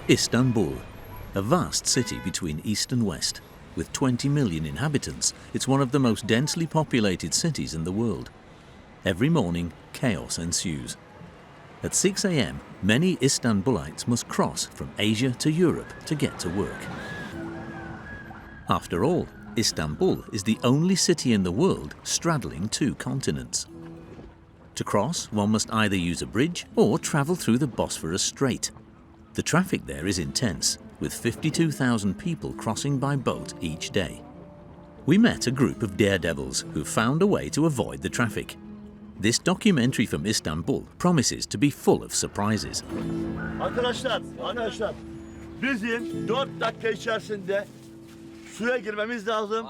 Istanbul, a vast city between east and west. With 20 million inhabitants, it's one of the most densely populated cities in the world. Every morning, chaos ensues. At 6 a.m, many Istanbulites must cross from Asia to Europe to get to work. After all, Istanbul is the only city in the world straddling two continents. To cross, one must either use a bridge or travel through the Bosphorus Strait. The traffic there is intense, with 52,000 people crossing by boat each day. We met a group of daredevils who found a way to avoid the traffic. This documentary from Istanbul promises to be full of surprises. Arkadaşlar, bizim 4 dakika içerisinde suya girmemiz lazım.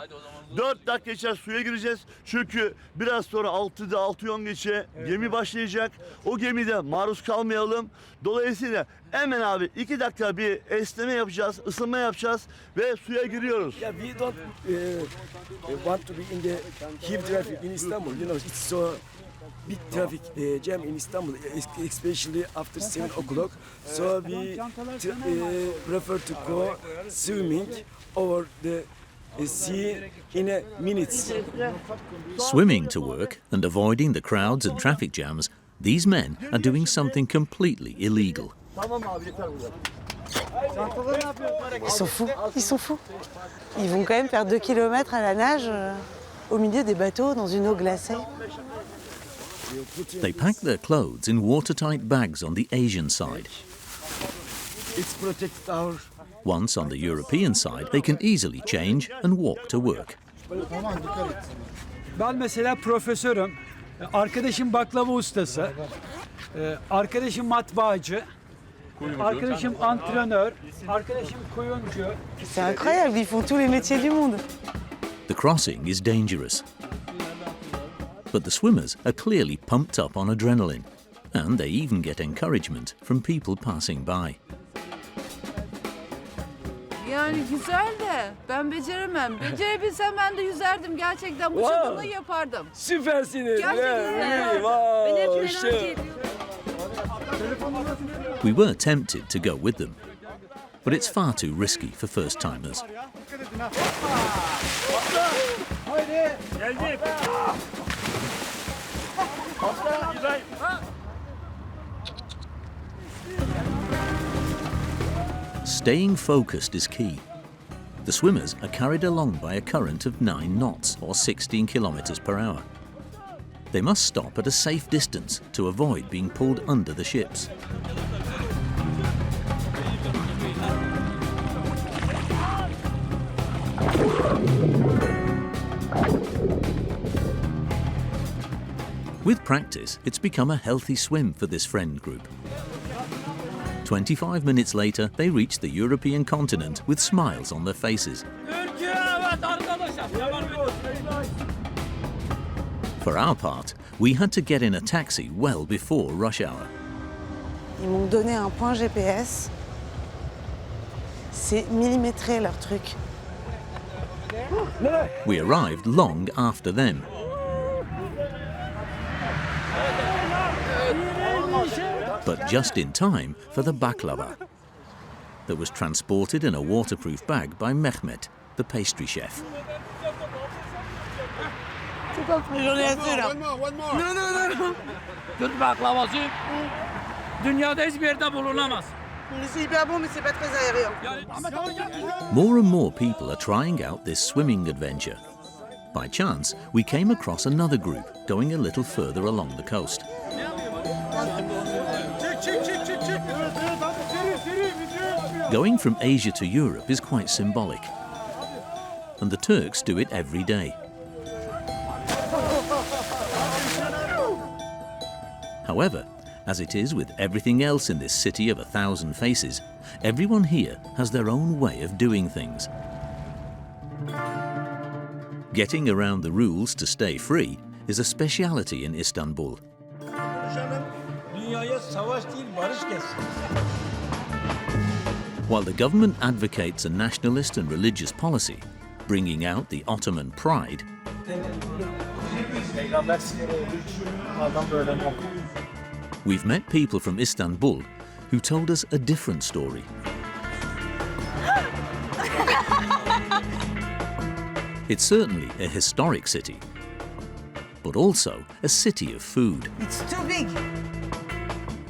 4 dakika içerisinde suya gireceğiz. Çünkü biraz sonra 6'da 6:10 geçe gemi başlayacak. O gemide maruz kalmayalım. Dolayısıyla hemen abi 2 dakika bir esneme yapacağız, ısınma yapacağız ve suya giriyoruz. Yeah, we don't want to be in the heavy traffic in Istanbul. You know, it's so big traffic jam in Istanbul, especially after 7 o'clock. So we prefer to go swimming over the sea in a minutes. Swimming to work and avoiding the crowds and traffic jams, these men are doing something completely illegal. Ils sont fous. Ils vont quand même faire 2 kilomètres à la nage au milieu des bateaux dans une eau glacée. They pack their clothes in watertight bags on the Asian side. It's protected our. Once on the European side, they can easily change and walk to work. Ben mesela profesörüm, arkadaşım baklava ustası, arkadaşım matbaacı, arkadaşım antrenör, arkadaşım kuyumcu. C'est incroyable, ils font tous les métiers du monde. The crossing is dangerous. But the swimmers are clearly pumped up on adrenaline, and they even get encouragement from people passing by. Yani güzel de ben beceremem. Becerebilsem ben de yüzerdim gerçekten. Bu çılgınlığı yapardım. Süpersiniz. Gerçekten. Ben hep merak ediyorum. We were tempted to go with them, but it's far too risky for first-timers. Staying focused is key. The swimmers are carried along by a current of 9 knots or 16 kilometers per hour. They must stop at a safe distance to avoid being pulled under the ships. With practice, it's become a healthy swim for this friend group. 25 minutes later, they reach the European continent with smiles on their faces. For our part, we had to get in a taxi well before rush hour. Ils m'ont donné un point GPS. C'est millimétré leur truc. We arrived long after them. But just in time for the baklava that was transported in a waterproof bag by Mehmet, the pastry chef. J'en ai assez là. Non. Türk baklavası dünyada hiçbir yerde bulunamaz. C'est hyper bon, mais c'est pas très aérien. More and more people are trying out this swimming adventure. By chance, we came across another group going a little further along the coast. Going from Asia to Europe is quite symbolic, and the Turks do it every day. However, as it is with everything else in this city of 1,000 faces, everyone here has their own way of doing things. Getting around the rules to stay free is a speciality in Istanbul. While the government advocates a nationalist and religious policy, bringing out the Ottoman pride, we've met people from Istanbul who told us a different story. It's certainly a historic city, but also a city of food. It's too big.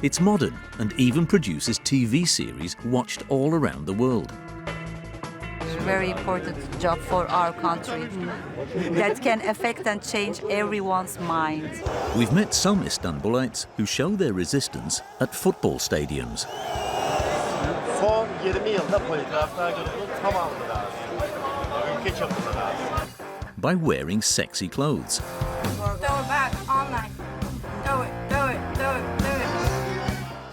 It's modern and even produces TV series watched all around the world. It's a very important job for our country that can affect and change everyone's mind. We've met some Istanbulites who show their resistance at football stadiums. Son 20 yılda poligraflar grubunun tamamını lazım. Ülke çapında lazım. By wearing sexy clothes. Throw it back all night. Throw it, throw it, throw it, throw it.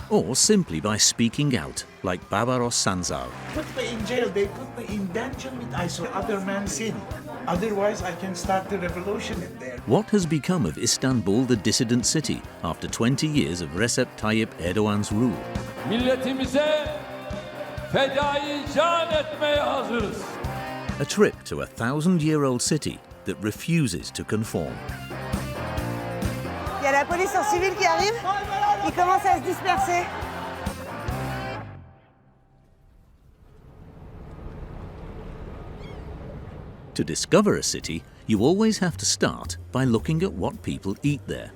Or simply by speaking out, like Barbaros Sanzal. Put me in jail, they put me in dungeon with Aisu, other man sin. Otherwise I can start the revolution in there. What has become of Istanbul, the dissident city, after 20 years of Recep Tayyip Erdogan's rule? Milletimize fedai can etmeye hazırız. A trip to a 1,000-year-old city that refuses to conform. Il y a la police en civil qui arrive. Ils commencent à se disperser. To discover a city, you always have to start by looking at what people eat there.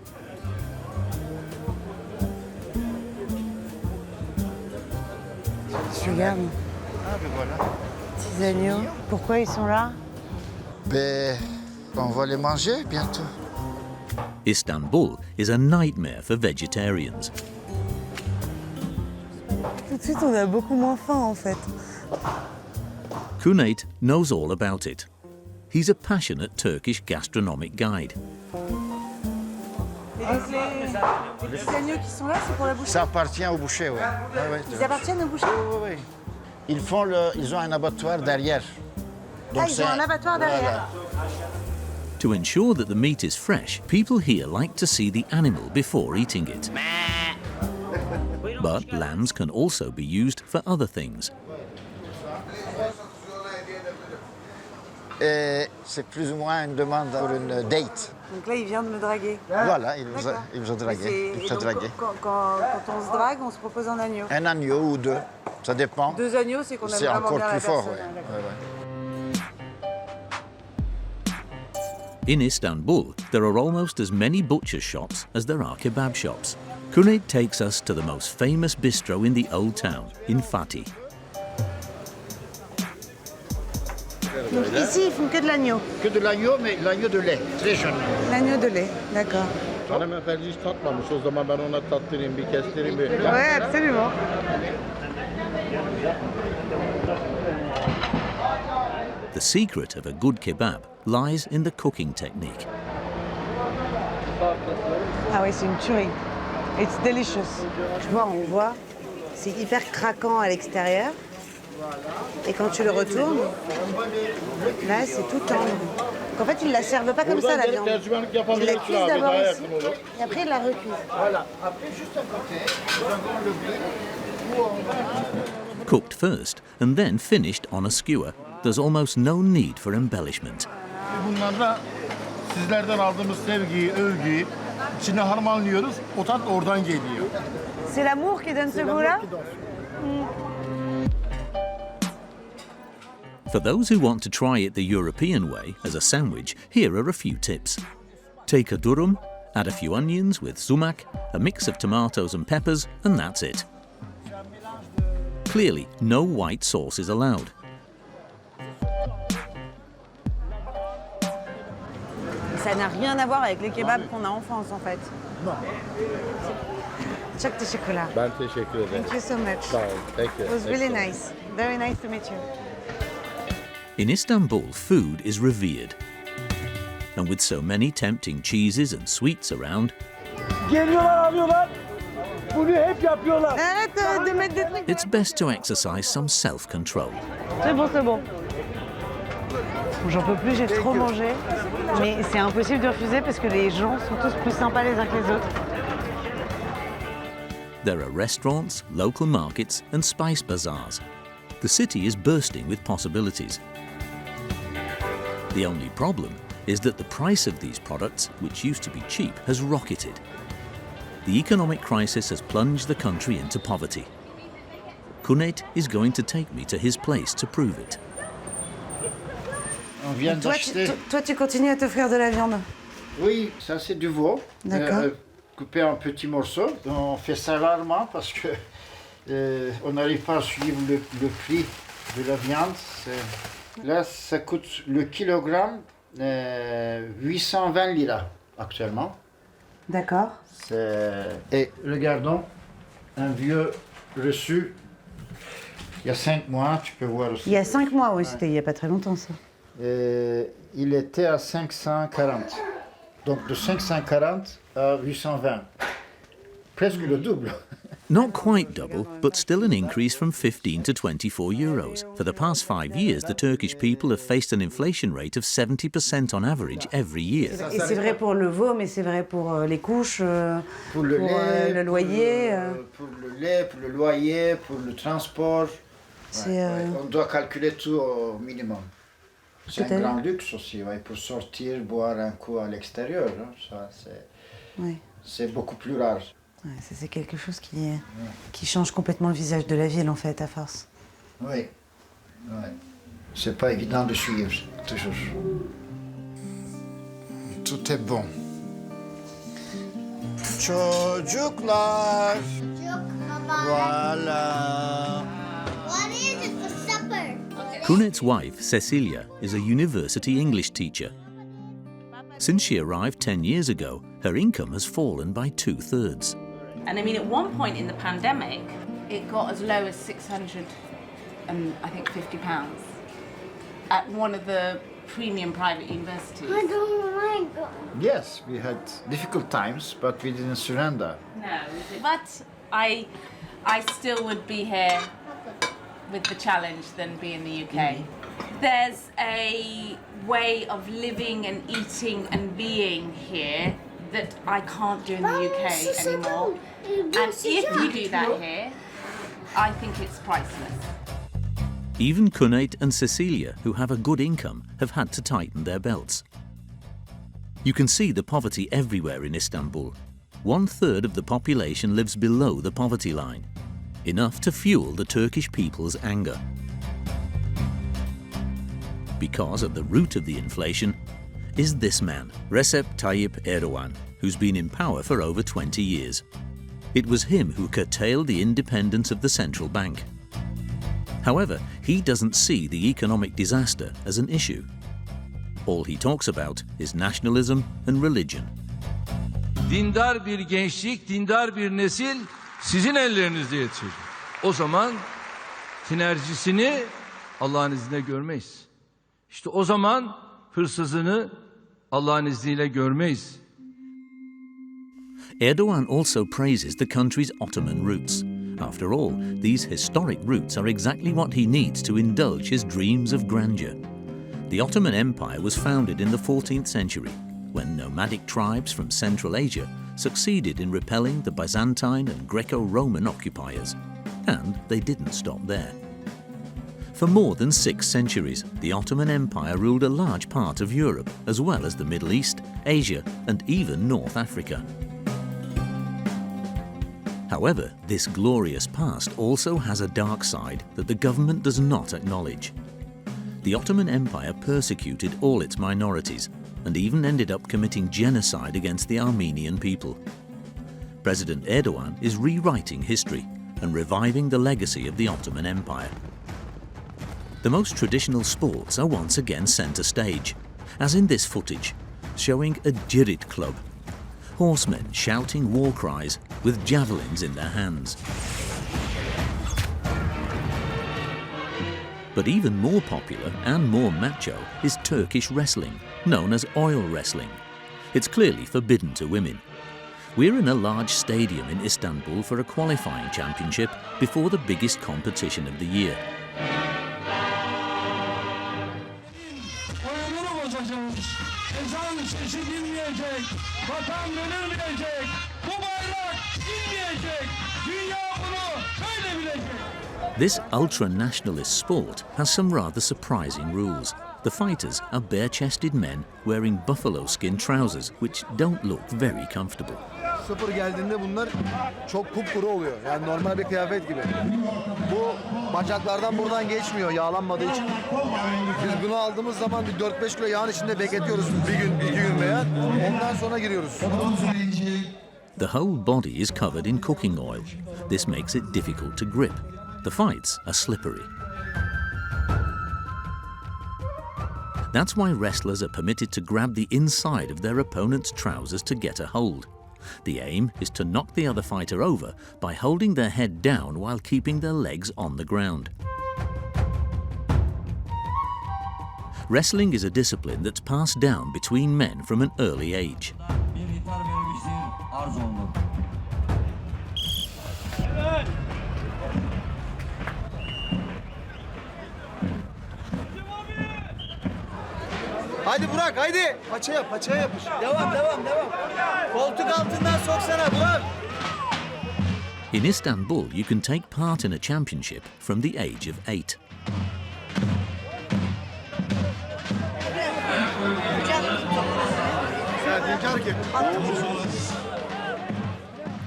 Je regarde. Petits agneaux. Pourquoi ils sont là? Ben, on va les manger bientôt. Istanbul is a nightmare for vegetarians. Tout de suite, on a beaucoup moins faim en fait. Tunay knows all about it. He's a passionate Turkish gastronomic guide. Les petits agneaux qui sont là, c'est pour la boucherie. Ça appartient au boucher, oui. Ils appartiennent au boucher? Oui, oui. Ils ont un abattoir derrière. Ah, ils ont un abattoir derrière. To ensure that the meat is fresh, people here like to see the animal before eating it. But lambs can also be used for other things. C'est plus ou moins une demande pour une date. Donc là, il vient de me draguer. Voilà, il vous a dragué. Il t'a dragué. Quand on se drague, on se propose un agneau. Un agneau ou deux, ça dépend. 2 agneaux, c'est qu'on aime C'est vraiment encore bien la plus fort, personne. ouais. In Istanbul, there are almost as many butcher shops as there are kebab shops. Tunay takes us to the most famous bistro in the old town, in Fatih. Donc ici, ils font que de l'agneau. Que de l'agneau, mais l'agneau de lait, très jeune. L'agneau de lait, d'accord. Hanımefendi hiç tatmamış. O zaman ben ona tattırayım, bir kestireyim. Ouais, absolument. The secret of a good kebab lies in the cooking technique. Ah oui, c'est une tuerie. It's delicious. Tu vois, on voit, c'est hyper craquant à l'extérieur. Et quand tu le retournes, là, c'est tout tendre. Donc en fait, ils ne la servent pas comme ça, la viande. Ils la cuisent d'abord ici, et après, ils la recuisent. Voilà. Après, juste à côté, nous avons le blé. Cooked first and then finished on a skewer, there's almost no need for embellishment. Bunlarla sizlerden aldığımız sevgiyi, övgüyü içine harmanlıyoruz. O tat oradan geliyor. C'est l'amour qui donne ce goût-là? For those who want to try it the European way, as a sandwich, here are a few tips. Take a durum, add a few onions with sumac, a mix of tomatoes and peppers, and that's it. Clearly, no white sauce is allowed. Ça n'a rien à voir avec les kebabs qu'on a en France, en fait. Non. Çok teşekkürler. Ben teşekkür ederim. Thank you so much. Sağ olun. Thank you. It was really nice. Very nice to meet you. In Istanbul, food is revered. And with so many tempting cheeses and sweets around, Geliyorlar, alıyorlar. Bunu hep yapıyorlar. Arrête de mettre des trucs. it's best to exercise some self-control. C'est bon, c'est bon. J'en peux plus, j'ai trop mangé. Mais c'est impossible de refuser parce que les gens sont tous plus sympas les uns que les autres. There are restaurants, local markets, and spice bazaars. The city is bursting with possibilities. The only problem is that the price of these products, which used to be cheap, has rocketed. The economic crisis has plunged the country into poverty. Tunay is going to take me to his place to prove it. On vient d'acheter. Toi, tu continues à t'offrir de la viande? Oui, ça c'est du veau. D'accord. Coupé en petits morceaux. On fait ça rarement parce que on n'arrive pas à suivre le prix de la viande. Là, ça coûte le kilogramme 820 liras actuellement. D'accord. Et regardons, un vieux reçu, il y a 5 mois, tu peux voir aussi. Il y a 5 mois, oui, c'était il n'y a pas très longtemps ça. Il était à 540. Donc de 540 à 820. Presque le double. Not quite double, but still an increase from 15 to 24 euros. For the past 5 years, the Turkish people have faced an inflation rate of 70% on average every year. Et c'est vrai pour le veau, mais c'est vrai pour les couches, pour le loyer. Pour le lait, pour le loyer, pour le transport. On doit calculer tout au minimum. C'est un grand luxe aussi, pour sortir, boire un coup à l'extérieur. Hein, c'est beaucoup plus rare. Ouais, c'est quelque chose qui change complètement le visage de la ville, en fait, à force. Oui. C'est pas évident de suivre, toujours. Tout est bon. Çocuklar. Voilà. What is it for supper? Kunet's wife, Cecilia, is a university English teacher. Since she arrived 10 years ago, her income has fallen by 2/3. And I mean, at one point in the pandemic, It got as low as £650 at one of the premium private universities. I don't like them. Yes, we had difficult times, but we didn't surrender. no, but I still would be here with the challenge than be in the UK. There's a way of living and eating and being here that I can't do in the UK anymore. And if you do that here, I think it's priceless. Even Kunet and Cecilia, who have a good income, have had to tighten their belts. You can see the poverty everywhere in Istanbul. 1/3 of the population lives below the poverty line, enough to fuel the Turkish people's anger. Because at the root of the inflation is this man, Recep Tayyip Erdogan, who's been in power for over 20 years. It was him who curtailed the independence of the central bank. However, he doesn't see the economic disaster as an issue. All he talks about is nationalism and religion. Dindar bir gençlik, dindar bir nesil sizin ellerinizde yetişecek. O zaman sinerjisini Allah'ın izniyle görmeyiz. İşte o zaman hırsızını Allah'ın izniyle görmeyiz. Erdogan also praises the country's Ottoman roots. After all, these historic roots are exactly what he needs to indulge his dreams of grandeur. The Ottoman Empire was founded in the 14th century, when nomadic tribes from Central Asia succeeded in repelling the Byzantine and Greco-Roman occupiers. And they didn't stop there. For more than 6 centuries, the Ottoman Empire ruled a large part of Europe, as well as the Middle East, Asia, and even North Africa. However, this glorious past also has a dark side that the government does not acknowledge. The Ottoman Empire persecuted all its minorities and even ended up committing genocide against the Armenian people. President Erdogan is rewriting history and reviving the legacy of the Ottoman Empire. The most traditional sports are once again centre stage, as in this footage, showing a Cirit club. Horsemen shouting war cries with javelins in their hands. But even more popular and more macho is Turkish wrestling, known as oil wrestling. It's clearly forbidden to women. We're in a large stadium in Istanbul for a qualifying championship before the biggest competition of the year. This ultra-nationalist sport has some rather surprising rules. The fighters are bare-chested men wearing buffalo skin trousers which don't look very comfortable. 0 geldiğinde bunlar çok kupkuru oluyor. Yani normal bir kıyafet gibi. Bu bacaklardan buradan geçmiyor yağlanmadığı için. Biz bunu aldığımız zaman bir 4-5 kilo yağın içinde bekletiyoruz bir gün, 2 gün veya ondan sonra giriyoruz. The whole body is covered in cooking oil. This makes it difficult to grip. The fights are slippery. That's why wrestlers are permitted to grab the inside of their opponent's trousers to get a hold. The aim is to knock the other fighter over by holding their head down while keeping their legs on the ground. Wrestling is a discipline that's passed down between men from an early age. Haydi Burak haydi. Paçaya yapış. Devam. Koltuk altından soksana Burak. In Istanbul, you can take part in a championship from the age of 8.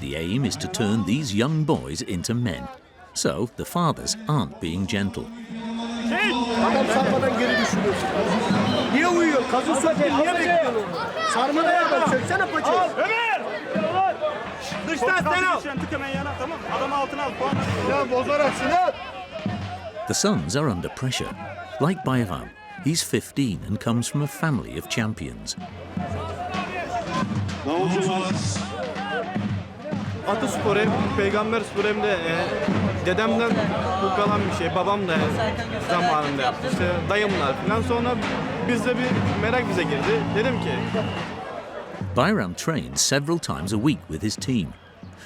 The aim is to turn these young boys into men, so the fathers aren't being gentle. Adam sarmadan geri düşürüyor. Niye uyuyor? Kazı söküyor. Niye bekliyor? Sarmada yapar. Söksene paçayı. Ömer! Dıştan sen al. Tık hemen yana tamam. Adamı altına al. Ya bozarak Sinan. The sons are under pressure. Like Bayram, he's 15 and comes from a family of champions. Ataspor hem peygamber sporu hem de dedemden bu kalan bir şey. Babam da zamanında yaptı. İşte dayımlar falan. Sonra bizde bir merak bize girdi. Dedim ki... Bayram trains several times a week with his team.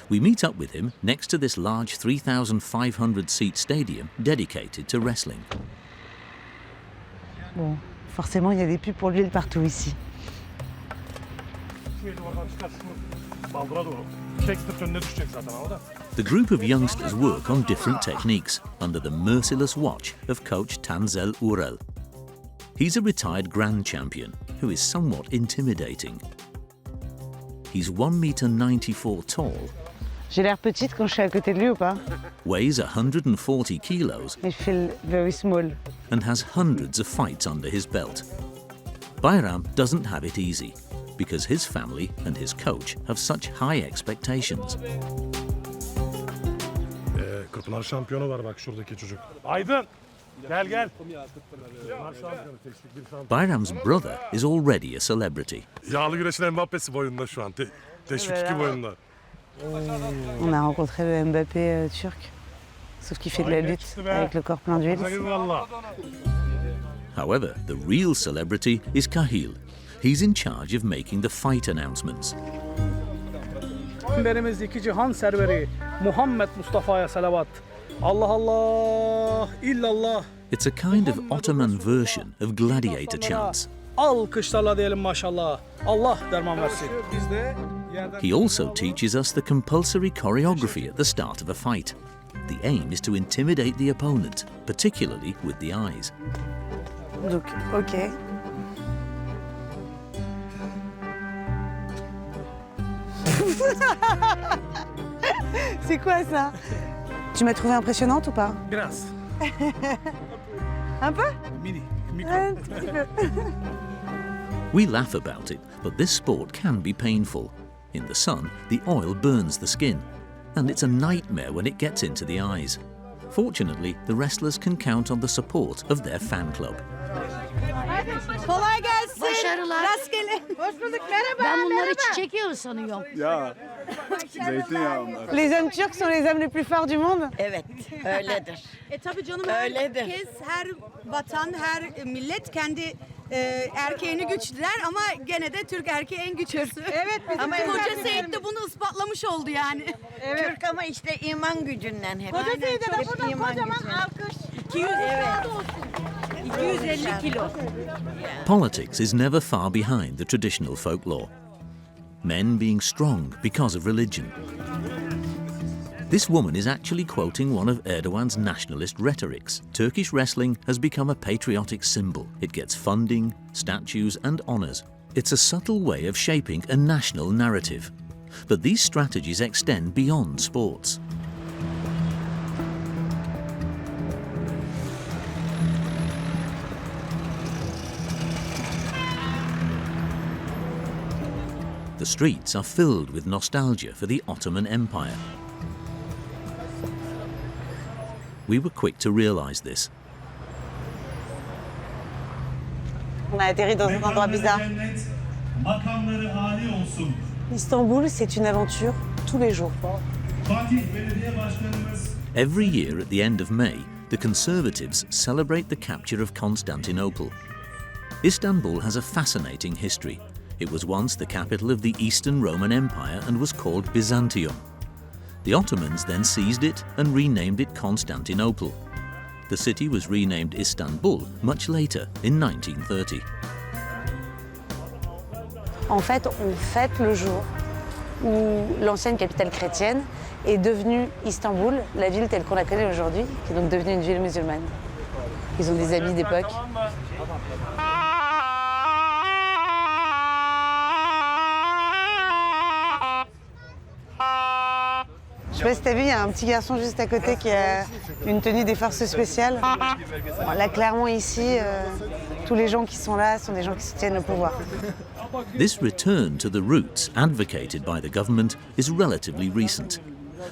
We meet up with him next to this large 3,500-seat stadium dedicated to wrestling. Bon, forcément, il y a des pubs pour l'huile partout ici. The group of youngsters work on different techniques under the merciless watch of coach Tanzel Urel. He's a retired grand champion who is somewhat intimidating. He's 1,94 m tall. J'ai l'air petite quand je suis à côté de lui ou pas? Weighs 140 kilos. I feel very small. And has hundreds of fights under his belt. Bayram doesn't have it easy because his family and his coach have such high expectations. Kırpınar şampiyonu var bak şuradaki çocuk. Aydın! Gel. Bayram's brother is already a celebrity. Yağlı güreşin Mbappe'si boyunda şu an. Teşvik 2 boyunda. On a rencontré le Mbappé turc, sauf qu'il fait de la lutte avec le corps plein d'huile. However, the real celebrity is Kahil. He's in charge of making the fight announcements. Peygamberimiz iki cihan serveri Muhammed Mustafa'ya salavat. Allah Allah, illallah. It's a kind of Ottoman version of gladiator chants. Alkışlarla diyelim maşallah. Allah derman versin. He also teaches us the compulsory choreography at the start of a fight. The aim is to intimidate the opponent, particularly with the eyes. Donc, ok. C'est quoi ça? Tu m'as trouvée impressionnante ou pas? Biraz. Un peu? Mini. Un petit peu. We laugh about it, but this sport can be painful. In the sun, the oil burns the skin, and it's a nightmare when it gets into the eyes. Fortunately, the wrestlers can count on the support of their fan club. Kolay gelsin. Başarılar. Rastgele. Hoş bulduk. Merhaba. Ben bunları çiçek yağı sanıyorum. Ya. Zeytinyağı onlar. Les hommes turcs sont les hommes les plus forts du monde. Evet, öyledir. Tabii canım Öyledir. herkes, her vatan, her millet kendi erkeğini güçlüler ama gene de Türk erkeği en güçlüsü. Evet, bizim ama Türk Koca erkeği. Seyit de bunu ispatlamış oldu yani. Evet. Türk ama işte iman gücünden hep. Koca Seyit'e de Hep buradan iman kocaman gücünden. alkış. 200 evet. 250 kilo. Politics is never far behind the traditional folklore. Men being strong because of religion. This woman is actually quoting one of Erdogan's nationalist rhetorics. Turkish wrestling has become a patriotic symbol. It gets funding, statues and honours. It's a subtle way of shaping a national narrative. But these strategies extend beyond sports. The streets are filled with nostalgia for the Ottoman Empire. We were quick to realize this. On a atterri dans un endroit bizarre. Istanbul, c'est une aventure tous les jours. Every year at the end of May, the Conservatives celebrate the capture of Constantinople. Istanbul has a fascinating history. It was once the capital of the Eastern Roman Empire and was called Byzantium. The Ottomans then seized it and renamed it Constantinople. The city was renamed Istanbul much later, in 1930. En fait, on fête le jour où l'ancienne capitale chrétienne est devenue Istanbul, la ville telle qu'on la connaît aujourd'hui, qui est donc devenue une ville musulmane. Ils ont des habits d'époque. Je sais pas si t'as vu, il y a un petit garçon juste à côté qui a une tenue des forces spéciales. Bon, là, clairement, ici, tous les gens qui sont là sont des gens qui soutiennent le pouvoir. This return to the roots advocated by the government is relatively recent.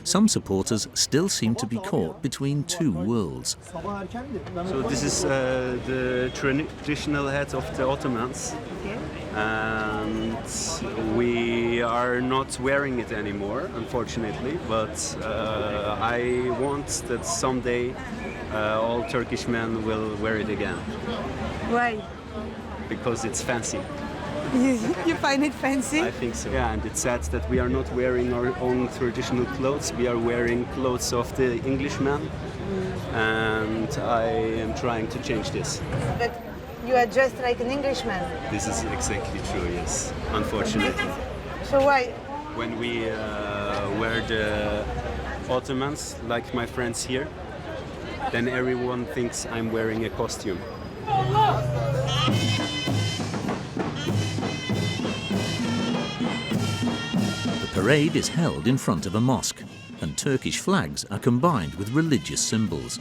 Some supporters still seem to be caught between two worlds. So this is the traditional hat of the Ottomans. And we are not wearing it anymore, unfortunately, but I want that someday all Turkish men will wear it again. Why? Because it's fancy. You find it fancy? I think so. Yeah, and it's sad that we are not wearing our own traditional clothes. We are wearing clothes of the Englishman, and I am trying to change this. But you are dressed like an Englishman. This is exactly true, yes, unfortunately. So why? When we wear the Ottomans, like my friends here, then everyone thinks I'm wearing a costume. The parade is held in front of a mosque, and Turkish flags are combined with religious symbols.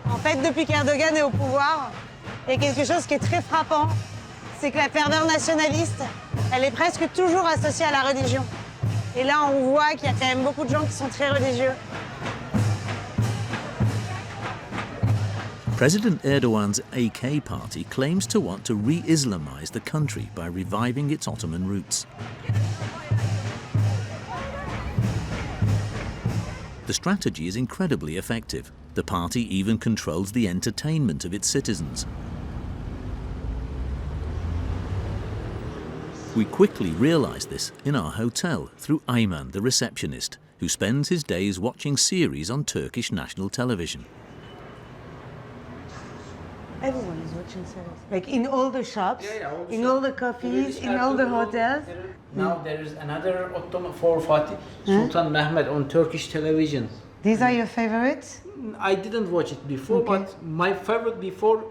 En fait, depuis qu'Erdogan est au pouvoir, il y a quelque chose qui est très frappant, c'est que la ferveur nationaliste, elle est presque toujours associée à la religion. Et là, on voit qu'il y a quand même beaucoup de gens qui sont très religieux. President Erdogan's AK party claims to want to re-Islamize the country by reviving its Ottoman roots. The strategy is incredibly effective. The party even controls the entertainment of its citizens. We quickly realize this in our hotel through Ayman, the receptionist, who spends his days watching series on Turkish national television. Everyone is watching series. Like in all the shops, in all the coffees, in all the hotels. Now there is another Ottoman for Fatih Sultan Mehmed on Turkish television. These are your favorites? I didn't watch it before, but my favorite before,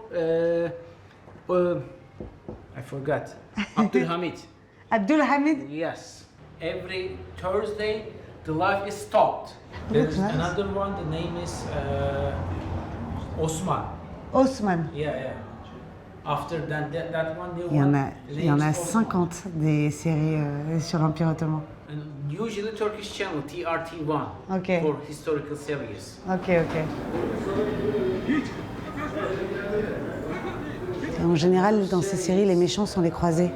I forgot, Abdul Hamid. Abdul Hamid? Yes. Every Thursday, the live is stopped. There's another one, the name is Osman. Osman. Yeah. After that one, Il y en a 50 des séries sur l'Empire ottoman. And usually Turkish channel, TRT1, for historical series. Ok. Et en général, dans ces séries, les méchants sont les croisés.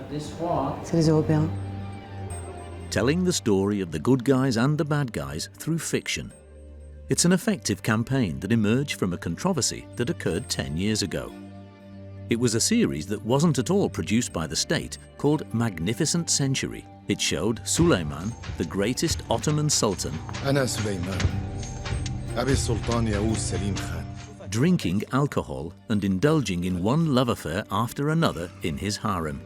C'est les Européens. Telling the story of the good guys and the bad guys through fiction. It's an effective campaign that emerged from a controversy that occurred 10 years ago. It was a series that wasn't at all produced by the state, called Magnificent Century. It showed Süleyman, the greatest Ottoman sultan, أنا سليمان أبي السلطان ياوز سليم خان, drinking alcohol and indulging in one love affair after another in his harem.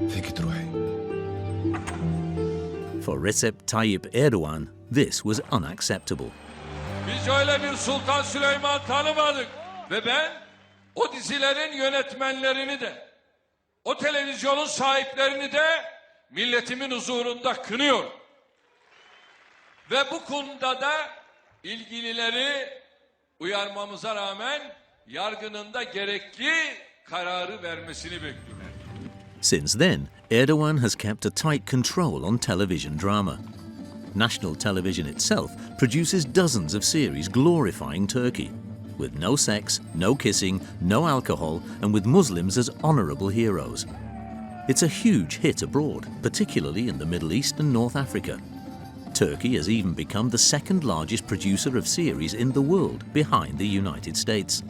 فيك تروحي. For Recep Tayyip Erdogan, this was unacceptable. Biz öyle bir Sultan Süleyman tanımadık. Ve ben o dizilerin yönetmenlerini de, o televizyonun sahiplerini de milletimin huzurunda kınıyorum. Ve bu konuda da ilgilileri uyarmamıza rağmen yargının da gerekli kararı vermesini bekliyorum. Since then, Erdogan has kept a tight control on television drama. National television itself produces dozens of series glorifying Turkey, with no sex, no kissing, no alcohol, and with Muslims as honourable heroes. It's a huge hit abroad, particularly in the Middle East and North Africa. Turkey has even become the second largest producer of series in the world, behind the United States.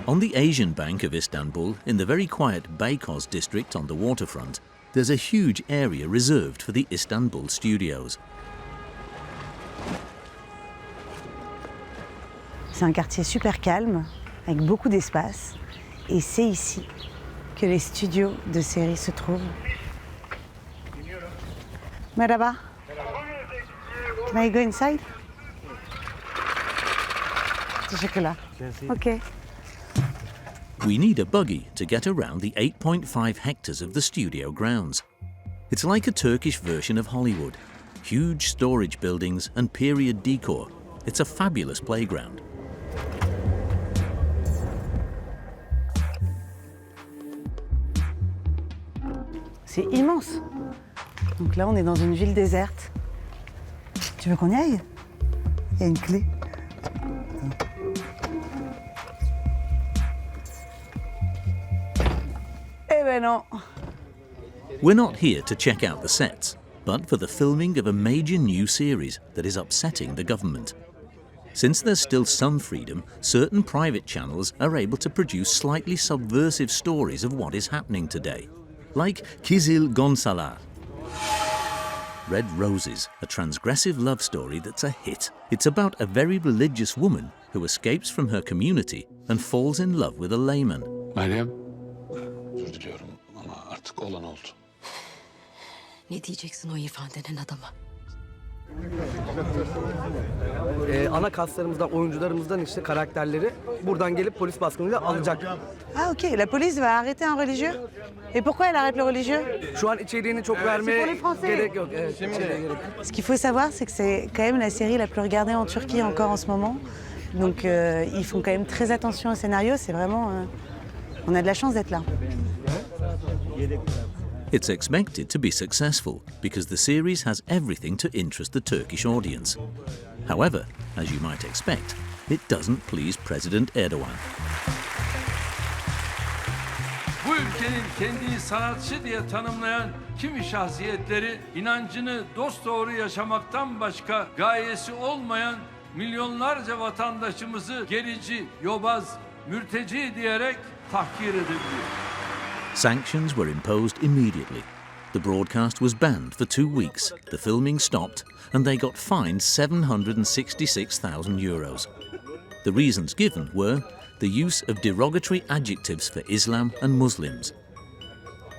On the Asian bank of Istanbul, in the very quiet Beykoz district on the waterfront, there's a huge area reserved for the Istanbul studios. C'est un quartier super calme, avec beaucoup d'espace. Et c'est ici que les studios de séries se trouvent. Merhaba. Can I go inside? Teşekkürler. Okay. We need a buggy to get around the 8.5 hectares of the studio grounds. It's like a Turkish version of Hollywood. Huge storage buildings and period decor. It's a fabulous playground. C'est immense. Donc là, on est dans une ville déserte. Tu veux qu'on y aille? Il y a une clé. Eh ben non. We're not here to check out the sets, but for the filming of a major new series that is upsetting the government. Since there's still some freedom, certain private channels are able to produce slightly subversive stories of what is happening today. Like Kizil Gonsalar. Red Roses, a transgressive love story that's a hit. It's about a very religious woman who escapes from her community and falls in love with a layman. Meryem, özür diliyorum ama artık olan oldu. Ne diyeceksin o İrfan denen adama? Ana kaslarımızdan, oyuncularımızdan işte karakterleri buradan gelip polis baskınıyla alacak. Ah ok, la police va arrêter un religieux? Et pourquoi elle arrête le religieux? Şu an içeriğini çok vermeye gerek yok. Evet, Ce qu'il faut savoir, c'est que c'est quand même la série la plus regardée en Turquie encore en ce moment. Donc ils font quand même très attention au scénario. C'est vraiment... on a de la chance d'être là. It's expected to be successful because the series has everything to interest the Turkish audience. However, as you might expect, it doesn't please President Erdogan. Bu ülkenin kendini sanatçı diye tanımlayan kimi şahsiyetleri inancını dosdoğru yaşamaktan başka gayesi olmayan milyonlarca vatandaşımızı gerici, yobaz, mürteci diyerek tahkir edebiliyor. Sanctions were imposed immediately. The broadcast was banned for 2 weeks, the filming stopped, and they got fined €766,000. The reasons given were the use of derogatory adjectives for Islam and Muslims,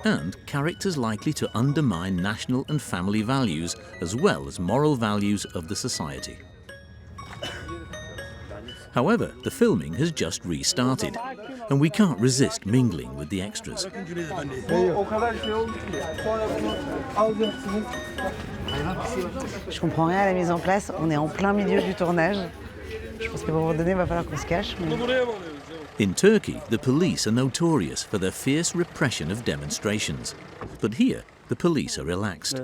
and characters likely to undermine national and family values as well as moral values of the society. However, the filming has just restarted, and we can't resist mingling with the extras. Je comprends rien à la mise en place. On est en plein milieu du tournage. Je pense qu'à un moment donné, il va falloir qu'on se cache. Mais... In Turkey, the police are notorious for their fierce repression of demonstrations. But here, the police are relaxed.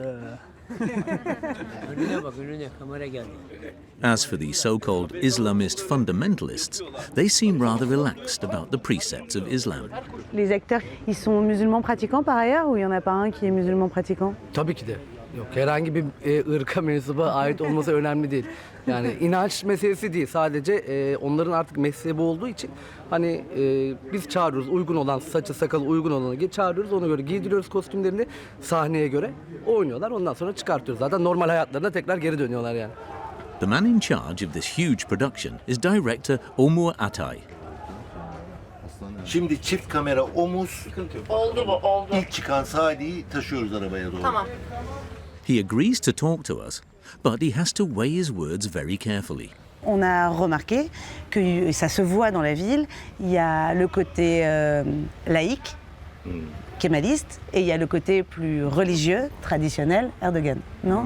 As for the so-called Islamist fundamentalists, they seem rather relaxed about the precepts of Islam. Les acteurs, ils sont musulmans pratiquants par ailleurs ou il n'y en a pas un qui est musulman pratiquant? Tabii ki de. Yok, herhangi bir ırka mensuba ait olması önemli değil. Yani inanç meselesi değil. Sadece onların artık mesleği bu olduğu için hani biz çağırıyoruz. Uygun olan, saçı sakalı uygun olanı çağırıyoruz. Ona göre giydiriyoruz kostümlerini sahneye göre. Oynuyorlar. Ondan sonra çıkartıyoruz. Zaten normal hayatlarına tekrar geri dönüyorlar yani. The man in charge of this huge production is director Umur Atay. Şimdi çift kamera omuz. Oldu bu, oldu. İlk çıkan Sadi'yi taşıyoruz arabaya doğru. Tamam. He agrees to talk to us, but he has to weigh his words very carefully. On a remarqué que ça se voit dans la ville, il y a le côté laïque, kémaliste, et il y a le côté plus religieux, traditionnel, Erdogan, non?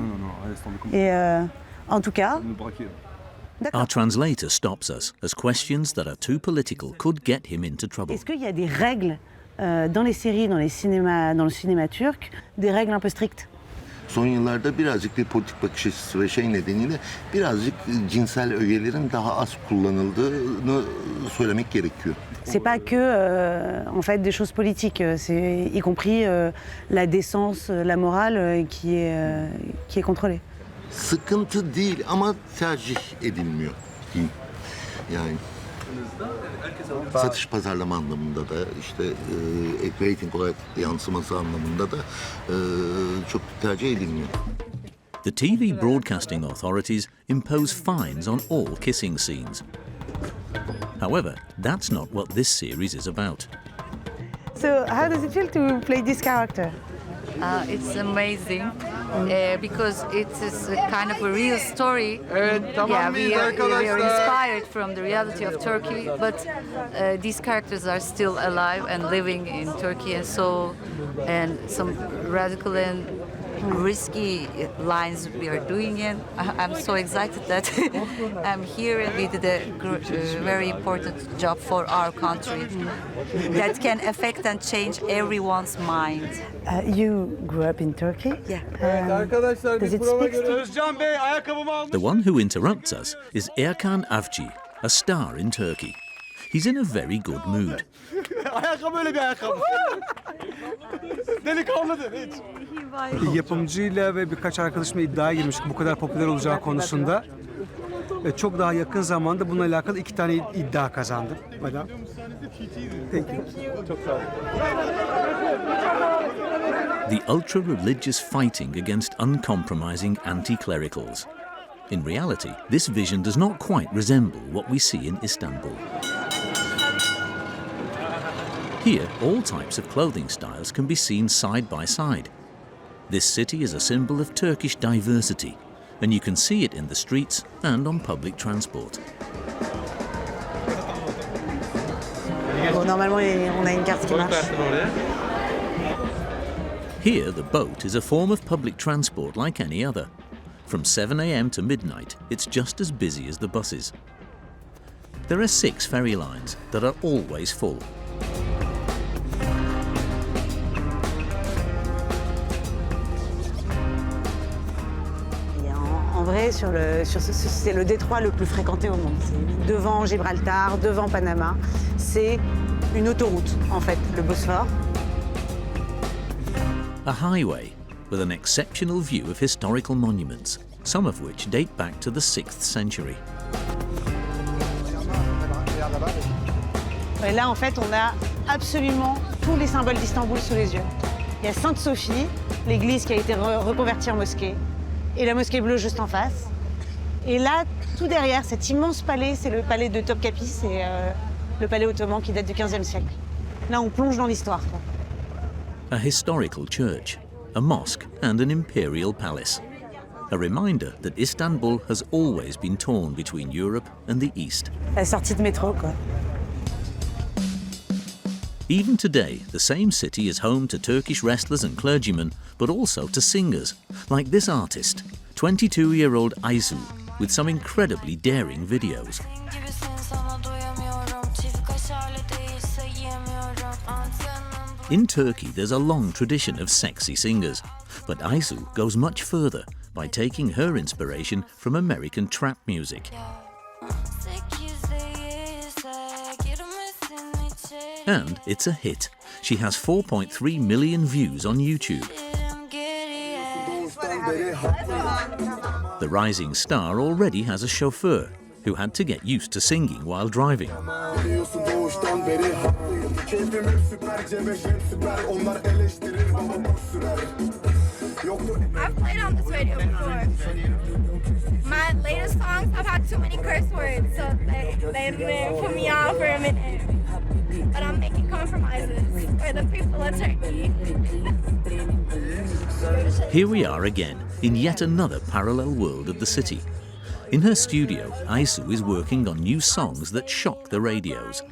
Et en tout cas... Our translator stops us, as questions that are too political could get him into trouble. Est-ce qu'il y a des règles dans les séries, dans le cinéma turc, des règles un peu strictes? Son yıllarda birazcık bir politik bakış açısı ve şey nedeniyle birazcık cinsel ögelerin daha az kullanıldığını söylemek gerekiyor. C'est pas que en fait des choses politiques, c'est y compris la décence, la morale qui est contrôlée. Sıkıntı değil ama tercih edilmiyor diyeyim. Yani satış pazarlama anlamında da işte rating olarak yansıması anlamında da çok tercih edilmiyor. The TV broadcasting authorities impose fines on all kissing scenes. However, that's not what this series is about. So, how does it feel to play this character? It's amazing because it is a kind of a real story. Yeah, we are inspired from the reality of Turkey, but these characters are still alive and living in Turkey, and some radical and risky lines we are doing in. I'm so excited that I'm here and we did a very important job for our country that can affect and change everyone's mind. You grew up in Turkey? Yeah. Does it speak to The one who interrupts us is Erkan Avci, a star in Turkey. He's in a very good mood. Ayakkabı öyle bir ayakkabı. Delikanlıdır hiç. Yapımcıyla ve birkaç arkadaşımla iddiaya girmiştik bu kadar popüler olacağı konusunda. Ve çok daha yakın zamanda bununla alakalı 2 tane iddia kazandım. Madam. Thank you. Çok sağ olun. The ultra-religious fighting against uncompromising anti-clericals. In reality, this vision does not quite resemble what we see in Istanbul. Here, all types of clothing styles can be seen side by side. This city is a symbol of Turkish diversity, and you can see it in the streets and on public transport. Bon, normalement, on a une carte qui marche. Here, the boat is a form of public transport like any other. From 7 a.m. to midnight, it's just as busy as the buses. There are 6 ferry lines that are always full. C'est le détroit le plus fréquenté au monde. C'est devant Gibraltar, devant Panama. C'est une autoroute, en fait, le Bosphore. A highway with an exceptional view of historical monuments, some of which date back to the 6th century. Et là, en fait, on a absolument tous les symboles d'Istanbul sous les yeux. Il y a Sainte-Sophie, l'église qui a été reconvertie en mosquée, et la mosquée bleue juste en face. Et là, tout derrière, cet immense palais, c'est le palais de Topkapi, c'est le palais ottoman qui date du XVe siècle. Là, on plonge dans l'histoire. A historical church, a mosque and an imperial palace. A reminder that Istanbul has always been torn between Europe and the East. La sortie de métro, quoi. Even today, the same city is home to Turkish wrestlers and clergymen, but also to singers, like this artist, 22-year-old Aisu, with some incredibly daring videos. In Turkey, there's a long tradition of sexy singers, but Aisu goes much further by taking her inspiration from American trap music. And it's a hit. She has 4.3 million views on YouTube. The rising star already has a chauffeur who had to get used to singing while driving. I've played on this radio before. My latest songs, I've had too many curse words, so they put me off for a minute. but I'm making compromises for the people of Turkey. Here we are again, in yet another parallel world of the city. In her studio, Aisu is working on new songs that shock the radios.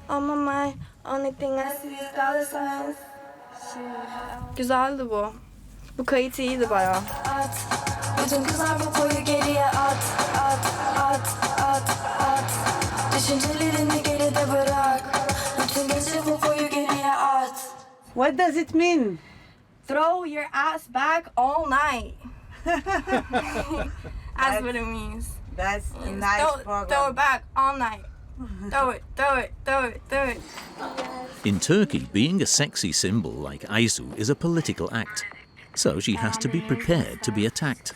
On my mind, only thing I see is dollar signs. Güzeldi bu. Bu kayıt iyiydi bayağı. Bütün kızlar bu boyu geriye at. Düşüncelerini geride bırak. Bütün gece bu boyu geriye at. What does it mean? Throw your ass back all night. That's what it means. That's a nice program. Throw it back all night. Throw it. In Turkey, being a sexy symbol like Aisu is a political act, so she has to be prepared to be attacked.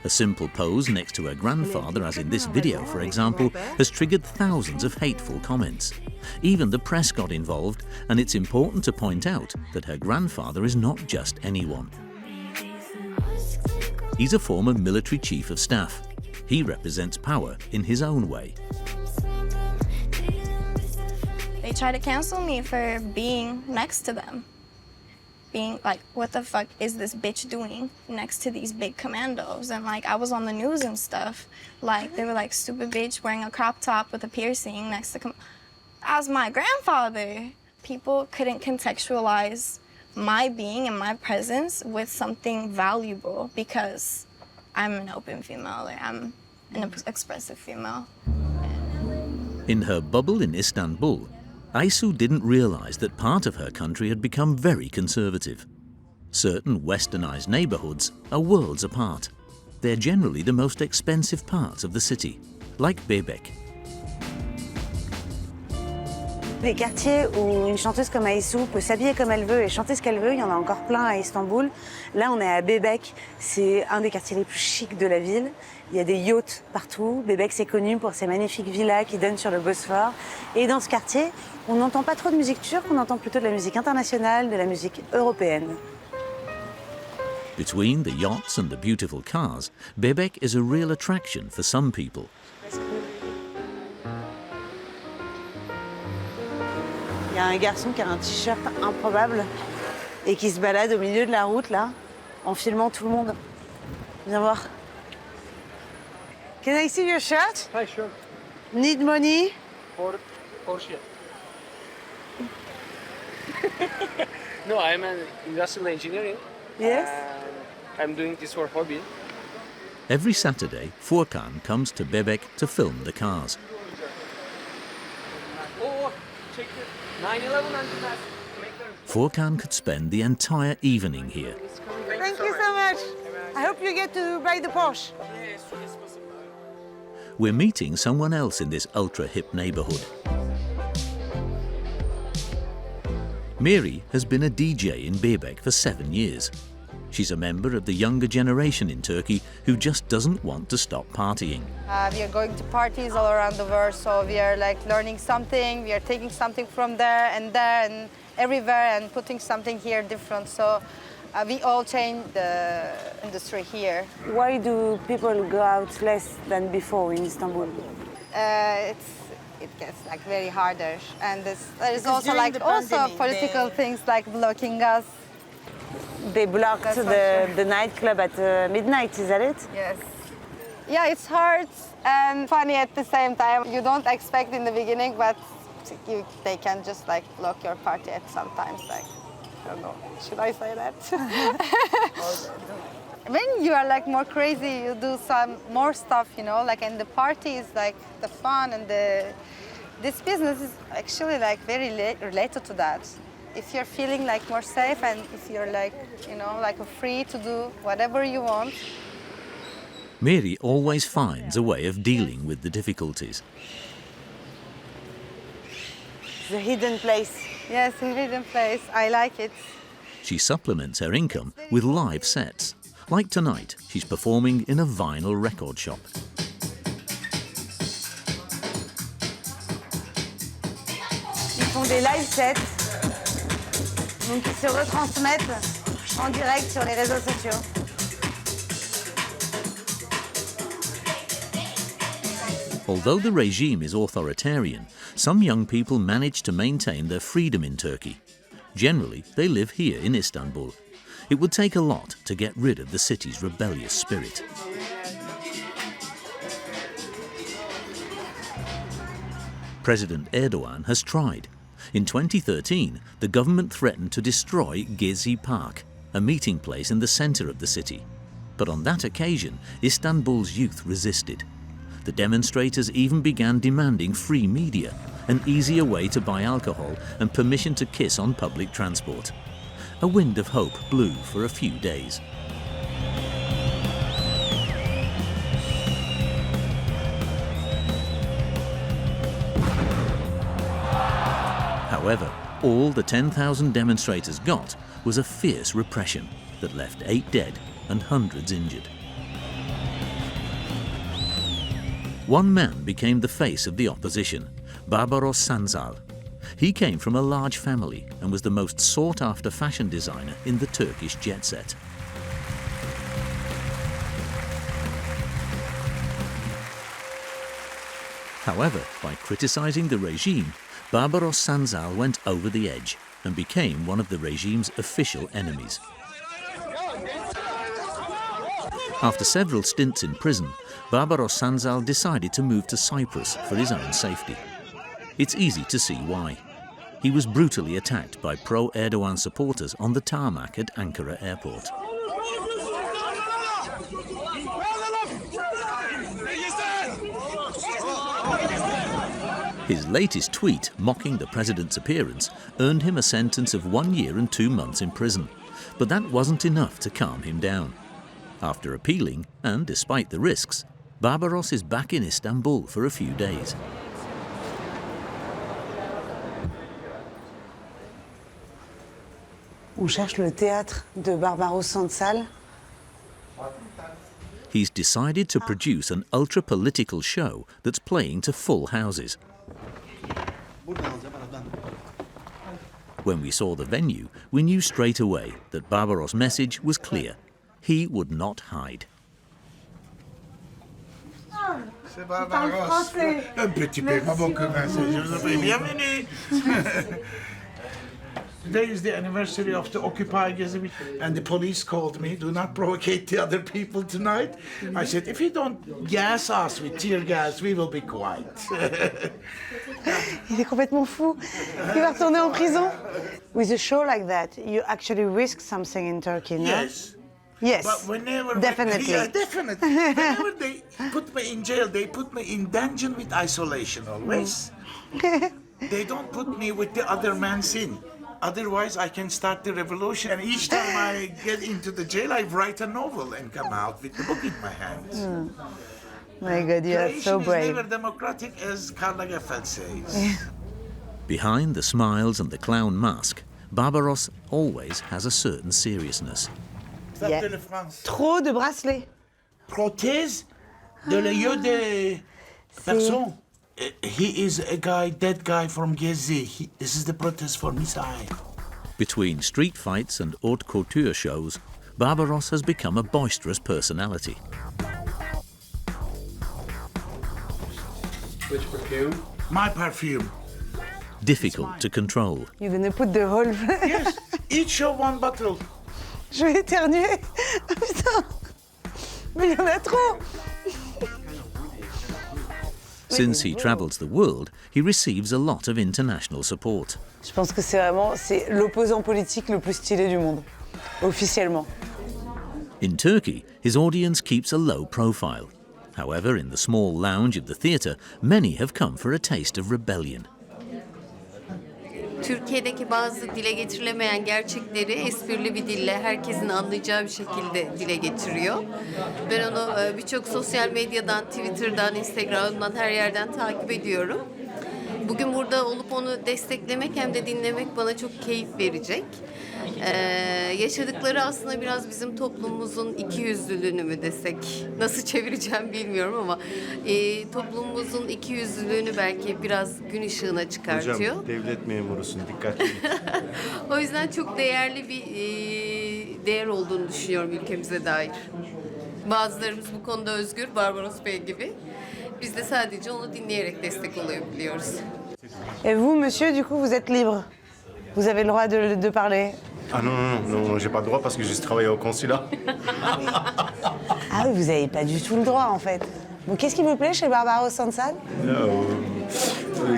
A simple pose next to her grandfather, as in this video for example, has triggered thousands of hateful comments. Even the press got involved, and it's important to point out that her grandfather is not just anyone. He's a former military chief of staff. He represents power in his own way. They try to cancel me for being next to them. Being like, what the fuck is this bitch doing next to these big commandos? And like, I was on the news and stuff. Like, they were like, stupid bitch wearing a crop top with a piercing next to as my grandfather. People couldn't contextualize my being and my presence with something valuable because I'm an open female, or I'm an expressive female. In her bubble in Istanbul, Aisu didn't realize that part of her country had become very conservative. Certain westernized neighborhoods are worlds apart. They're generally the most expensive parts of the city, like Bebek. Les quartiers où une chanteuse comme Aisu peut s'habiller comme elle veut et chanter ce qu'elle veut, il y en a encore plein à Istanbul. Là, on est à Bebek, c'est un des quartiers les plus chics de la ville. Il y a des yachts partout. Bebek, c'est connu pour ses magnifiques villas qui donnent sur le Bosphore. Et dans ce quartier, on n'entend pas trop de musique turque, on entend plutôt de la musique internationale, de la musique européenne. Between the yachts and the beautiful cars, Bebek is a real attraction for some people. Il y a un garçon qui a un t-shirt improbable et qui se balade au milieu de la route, là, en filmant tout le monde. Viens voir. Can I see your shirt? Hi, sure. Need money? For Porsche. No, I'm an industrial engineering. Yes. I'm doing this for hobby. Every Saturday, Furkan comes to Bebek to film the cars. Oh, check it. 911 and Furkan could spend the entire evening here. Thank you so much. I hope you get to buy the Porsche. We're meeting someone else in this ultra-hip neighborhood. Miri has been a DJ in Bebek for 7 years. She's a member of the younger generation in Turkey who just doesn't want to stop partying. We are going to parties all around the world, so we are like learning something, we are taking something from there and everywhere and putting something here different. So we all change the industry here. Why do people go out less than before in Istanbul? It gets like very harder, and there is also like political things like blocking us. They blocked the nightclub at midnight, is that it? Yes. Yeah, it's hard and funny at the same time. You don't expect in the beginning, but they can just like block your party at sometimes. Like, I don't know, should I say that? When you are like more crazy, you do some more stuff, you know, like, and the party is like the fun, and this business is actually like very related to that. If you're feeling like more safe and if you're like, you know, like free to do whatever you want. Miri always finds a way of dealing with the difficulties. It's a hidden place. Yes, a hidden place. I like it. She supplements her income with live sets. Like tonight, she's performing in a vinyl record shop. Ils font des live sets, donc ils se retransmettent en direct sur les réseaux sociaux. Although the regime is authoritarian, some young people manage to maintain their freedom in Turkey. Generally, they live here in Istanbul. It would take a lot to get rid of the city's rebellious spirit. President Erdogan has tried. In 2013, the government threatened to destroy Gezi Park, a meeting place in the center of the city. But on that occasion, Istanbul's youth resisted. The demonstrators even began demanding free media, an easier way to buy alcohol and permission to kiss on public transport. A wind of hope blew for a few days. However, all the 10,000 demonstrators got was a fierce repression that left 8 dead and hundreds injured. One man became the face of the opposition, Barbaros Sansal. He came from a large family and was the most sought-after fashion designer in the Turkish jet set. However, by criticizing the regime, Barbaros Sansal went over the edge and became one of the regime's official enemies. After several stints in prison, Barbaros Sansal decided to move to Cyprus for his own safety. It's easy to see why. He was brutally attacked by pro-Erdogan supporters on the tarmac at Ankara airport. His latest tweet, mocking the president's appearance, earned him a sentence of 1 year and 2 months in prison. But that wasn't enough to calm him down. After appealing, and despite the risks, Barbaros is back in Istanbul for a few days. On cherche le théâtre de Barbaros Sansal. He's decided to produce an ultra-political show that's playing to full houses. When we saw the venue, we knew straight away that Barbaros' message was clear. He would not hide. C'est Barbaros. Un petit peu, pas beaucoup, merci. Bienvenue. Today is the anniversary of the Occupy Gezi, and the police called me, do not provocate the other people tonight. I said, if you don't gas us with tear gas, we will be quiet. Il est complètement fou. Il va retourner en prison. With a show like that, you actually risk something in Turkey, no? Yes. Yes, but whenever definitely. Yeah, definitely. Whenever they put me in jail, they put me in dungeon with isolation always. They don't put me with the other man's in. Otherwise, I can start the revolution. And each time I get into the jail, I write a novel and come out with the book in my hands. My God, you are so brave. Creation is never democratic, as Karl Lagerfeld says. Behind the smiles and the clown mask, Barbaros always has a certain seriousness. Yeah. Trop de bracelets. Prothèse de l'œil de personne. He is a guy, dead guy from Gezi. This is the protest for his eye. Between street fights and haute couture shows, Barbaros has become a boisterous personality. Which perfume? My perfume. Difficult to control. You're gonna put the whole... Yes, each show 1 bottle. Je vais éternuer. Putain. Mais il y en a trop. Since he travels the world, he receives a lot of international support. Je pense que c'est l'opposant politique le plus stylé du monde, officiellement. In Turkey, his audience keeps a low profile. However, in the small lounge of the theatre, many have come for a taste of rebellion. Türkiye'deki bazı dile getirilemeyen gerçekleri esprili bir dille herkesin anlayacağı bir şekilde dile getiriyor. Ben onu birçok sosyal medyadan, Twitter'dan, Instagram'dan her yerden takip ediyorum. Bugün burada olup onu desteklemek hem de dinlemek bana çok keyif verecek. Yaşadıkları aslında biraz bizim toplumumuzun ikiyüzlülüğünü mü desek, nasıl çevireceğim bilmiyorum ama toplumumuzun ikiyüzlülüğünü belki biraz gün ışığına çıkartıyor. Hocam devlet memurusun, dikkatli git. O yüzden çok değerli bir değer olduğunu düşünüyorum ülkemize dair. Bazılarımız bu konuda özgür, Barbaros Bey gibi. Biz de sadece onu dinleyerek destek olabiliyoruz. Et vous, monsieur, du coup, vous êtes libre. Vous avez le droit de parler. Ah non, j'ai pas le droit parce que je travaille au consulat. Ah oui, vous n'avez pas du tout le droit, en fait. Bon, qu'est-ce qui vous plaît chez Barbaro Sansan?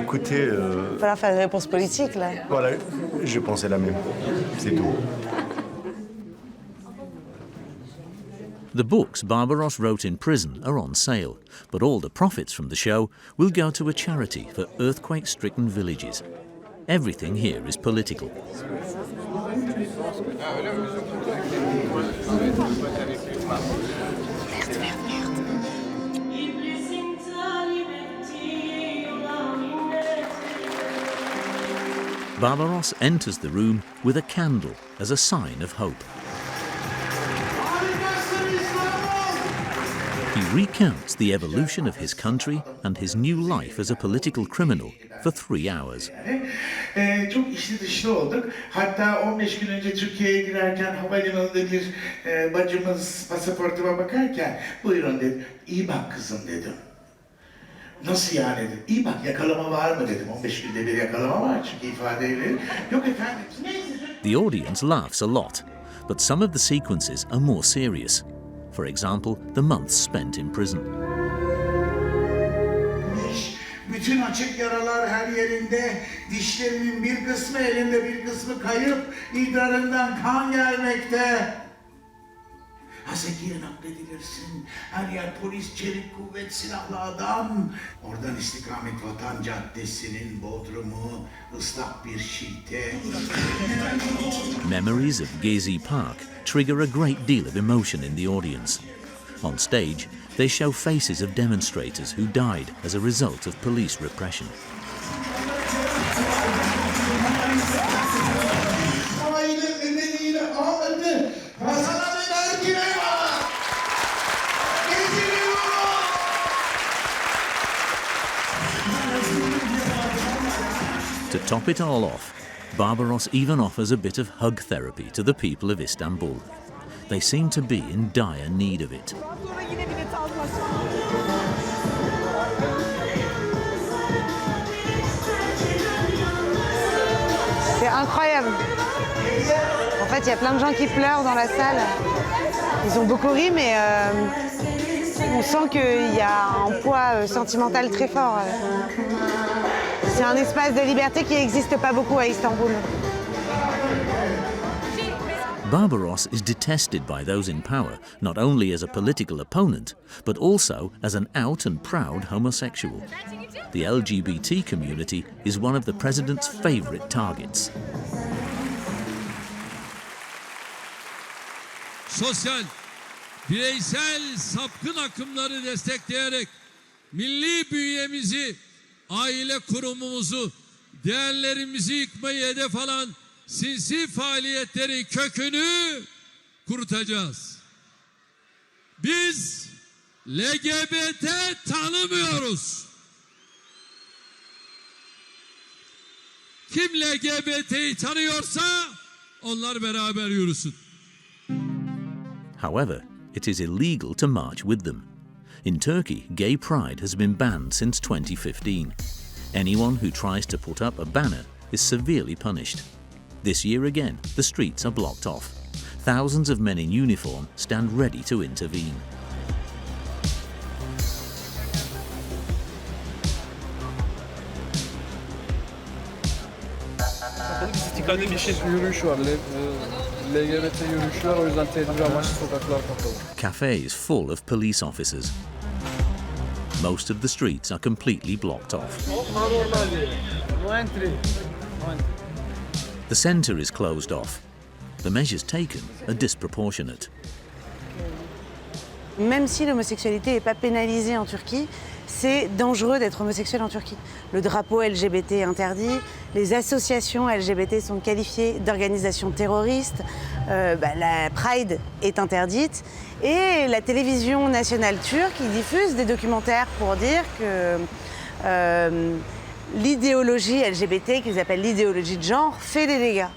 Écoutez... Il va falloir faire une réponse politique, là. Voilà, je pensais la même. C'est tout. The books Barbaros wrote in prison are on sale, but all the profits from the show will go to a charity for earthquake-stricken villages. Everything here is political. Barbaros enters the room with a candle as a sign of hope. He recounts the evolution of his country and his new life as a political criminal for 3 hours. Çok içli dışlı olduk. Hatta 15 gün önce Türkiye'ye girerken havalimanında bir bacımız pasaportuma bakarken buyurun dedi. İyi bak kızım dedim. Nasıl yani dedim. İyi bak yakalama var mı dedim. 15 günde bir yakalama var çünkü ifadeyle. Yok efendim. The audience laughs a lot, but some of the sequences are more serious. For example, the months spent in prison. Bütün açık yaralar her yerinde, dişlerinin bir kısmı elinde bir kısmı kayıp, idrarından kan gelmekte. Hasekiye nakledilirsin, her yer polis, çelik kuvvet, silahlı adam. Oradan istikamet Vatan Caddesi'nin bodrumu, ıslak bir şilte. Memories of Gezi Park trigger a great deal of emotion in the audience. On stage, they show faces of demonstrators who died as a result of police repression. To top it all off, Barbaros even offers a bit of hug therapy to the people of Istanbul. They seem to be in dire need of it. C'est incroyable. En fait, il y a plein de gens qui pleurent dans la salle. Ils ont beaucoup ri, mais on sent qu'il y a un poids sentimental très fort. C'est un espace de liberté qui n'existe pas beaucoup à Istanbul. Barbaros is detested by those in power, not only as a political opponent, but also as an out and proud homosexual. The LGBT community is one of the president's favorite targets. Sosyal, bireysel sapkın akımları destekleyerek milli bünyemizi, aile kurumumuzu, değerlerimizi yıkmayı hedef alan sinsi faaliyetlerin kökünü kurutacağız. Biz LGBT tanımıyoruz. Kim LGBT'yi tanıyorsa onlar beraber yürüsün. However, it is illegal to march with them. In Turkey, gay pride has been banned since 2015. Anyone who tries to put up a banner is severely punished. This year again, the streets are blocked off. Thousands of men in uniform stand ready to intervene. İstiklal bir yürüyüş var. LGBT yürüyüşler, o yüzden tedbir amaçlı sokaklar kapalı. Cafes full of police officers. Most of the streets are completely blocked off. No entry. The centre is closed off. The measures taken are disproportionate. Même si l'homosexualité n'est pas pénalisée en Turquie, c'est dangereux d'être homosexuel en Turquie. Le drapeau LGBT est interdit, les associations LGBT sont qualifiées d'organisations terroristes, la Pride est interdite et la télévision nationale turque diffuse des documentaires pour dire que l'idéologie LGBT, qu'ils appellent l'idéologie de genre, fait des dégâts.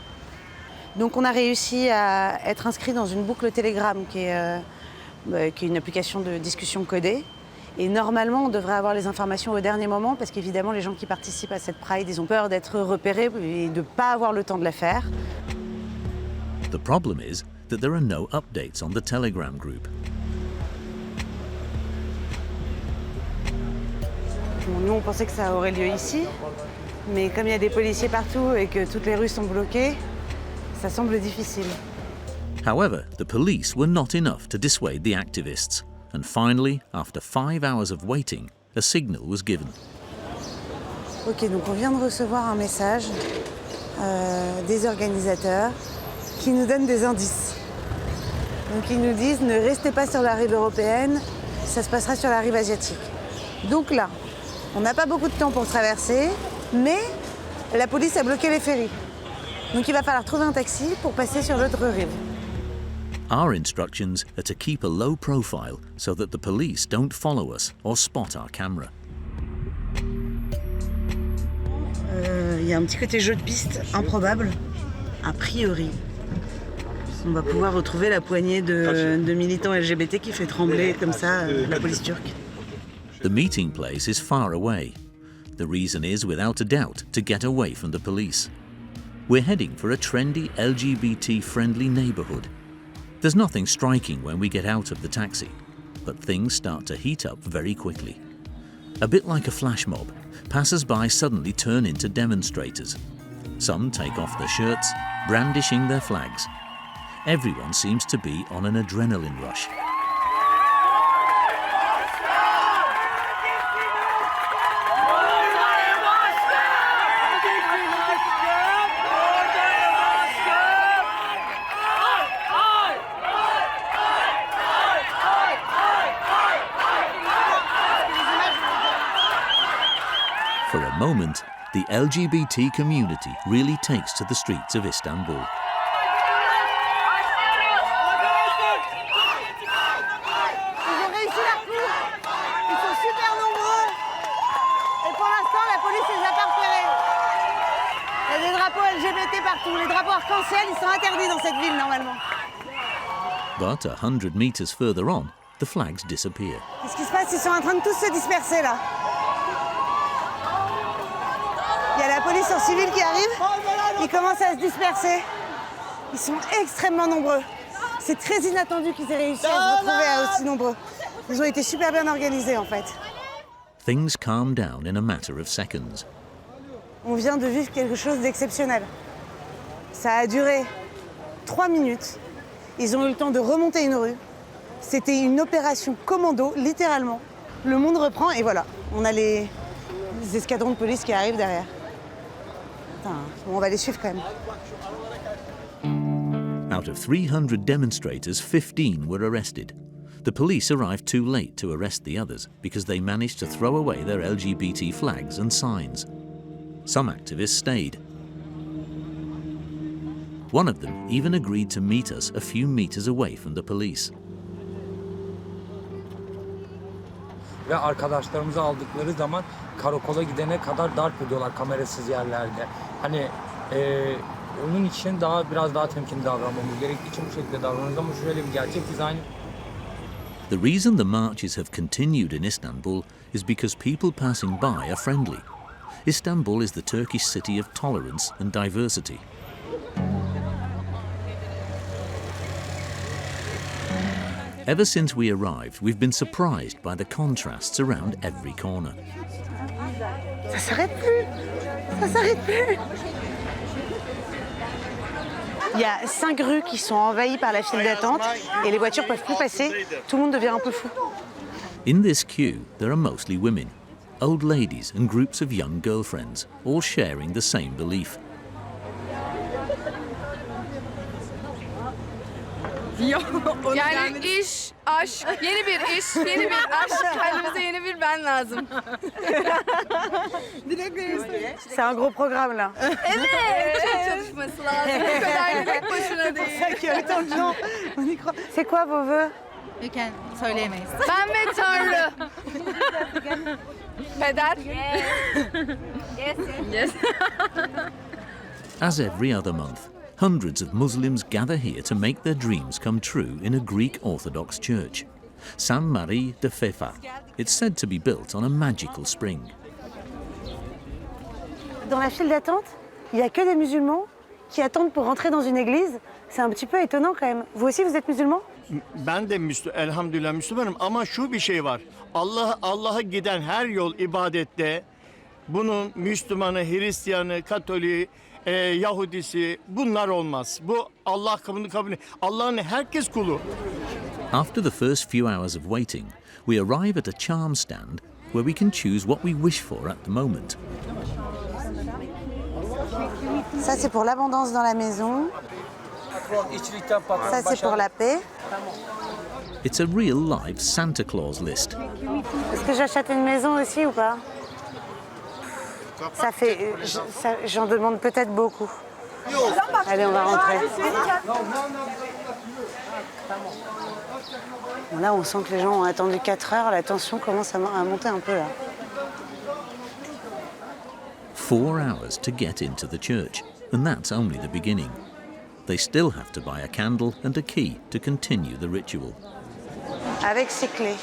Donc on a réussi à être inscrit dans une boucle Telegram qui est une application de discussion codée. Et normalement, on devrait avoir les informations au dernier moment parce qu'évidemment, les gens qui participent à cette Pride, ils ont peur d'être repérés et de ne pas avoir le temps de la faire. The problem is that there are no updates on the Telegram group. Bon, nous, on pensait que ça aurait lieu ici, mais comme il y a des policiers partout et que toutes les rues sont bloquées, ça semble difficile. However, the police were not enough to dissuade the activists, and finally, after 5 hours of waiting, a signal was given. Ok, donc on vient de recevoir un message des organisateurs qui nous donnent des indices. Donc ils nous disent ne restez pas sur la rive européenne, ça se passera sur la rive asiatique. Donc là, on n'a pas beaucoup de temps pour traverser, mais la police a bloqué les ferries. Donc il va falloir trouver un taxi pour passer sur l'autre rive. Our instructions are to keep a low profile so that the police don't follow us or spot our camera. Il y a un petit côté jeu de piste improbable, a priori. On va pouvoir retrouver la poignée de militants LGBT qui fait trembler comme ça la police turque. The meeting place is far away. The reason is, without a doubt, to get away from the police. We're heading for a trendy LGBT-friendly neighborhood. There's nothing striking when we get out of the taxi, but things start to heat up very quickly. A bit like a flash mob, passers-by suddenly turn into demonstrators. Some take off their shirts, brandishing their flags. Everyone seems to be on an adrenaline rush. For a moment, the LGBT community really takes to the streets of Istanbul. Ils ont réussi leur coup. Ils sont super nombreux. Et pour l'instant, la police les a pas repérés. Il y a des drapeaux LGBT partout. Les drapeaux arc-en-ciel, ils sont interdits dans cette ville normalement. But 100 meters further on, the flags disappear. Qu'est-ce qui se passe? Ils sont en train de tous se disperser là. Il y a la police en civil qui arrive. Ils commencent à se disperser. Ils sont extrêmement nombreux. C'est très inattendu qu'ils aient réussi à se retrouver aussi nombreux. Ils ont été super bien organisés en fait. Things calm down in a matter of seconds. On vient de vivre quelque chose d'exceptionnel. Ça a duré 3 minutes. Ils ont eu le temps de remonter une rue. C'était une opération commando, littéralement. Le monde reprend et voilà, on a les escadrons de police qui arrivent derrière. Putain, bon, on va les suivre quand même. Out of 300 demonstrators, 15 were arrested. The police arrived too late to arrest the others because they managed to throw away their LGBT flags and signs. Some activists stayed. One of them even agreed to meet us a few meters away from the police. Ve arkadaşlarımızı aldıkları zaman karakola gidene kadar darp ediyorlar kamerasız yerlerde. Hani onun için biraz daha temkinli davranmamız gerektiği için bu şekilde davranıyoruz ama şöyle bir gerçek biz aynı. The reason the marches have continued in Istanbul is because people passing by are friendly. Istanbul is the Turkish city of tolerance and diversity. Ever since we arrived, we've been surprised by the contrasts around every corner. Ça s'arrête plus. Ça s'arrête plus. Il y a 5 rues qui sont envahies par la file d'attente et les voitures peuvent plus passer. Tout le monde devient un peu fou. In this queue, there are mostly women, old ladies and groups of young girlfriends, all sharing the same belief. Yani iş, aşk, yeni bir iş, yeni bir aşk, kendimize yeni bir ben lazım. C'est un gros programme là. Evet, çok çalışması lazım. Bu kadar tek başına değil. C'est quoi vos vœux? Söyleyemeyiz. Ben ve Tanrı. Peder. Yes. As every other month, hundreds of Muslims gather here to make their dreams come true in a Greek Orthodox church. Saint-Marie de Fefa. It's said to be built on a magical spring. Dans la file d'attente, il n'y a que des musulmans qui attendent pour rentrer dans une église. C'est un petit peu étonnant quand même. Vous aussi, vous êtes musulman? Ben de elhamdülillah Müslümanım ama şu bir şey var. Allah'a giden her yol ibadette. Bunun Müslümanı, Hristiyanı, Katoliği, Yahudisi bunlar olmaz. Bu Allah kabul. Allah'ın herkes kulu. After the first few hours of waiting, we arrive at a charm stand where we can choose what we wish for at the moment. Ça, c'est pour l'abondance dans la maison. Ça, c'est pour la paix. It's a real life Santa Claus list. Est-ce que j'achète une maison aussi ou pas? Ça fait... J'en demande peut-être beaucoup. Allez, on va rentrer. Bon, là, on sent que les gens ont attendu 4 heures. La tension commence à monter un peu, là. 4 hours to get into the church, and that's only the beginning. They still have to buy a candle and a key to continue the ritual. Avec ces clés,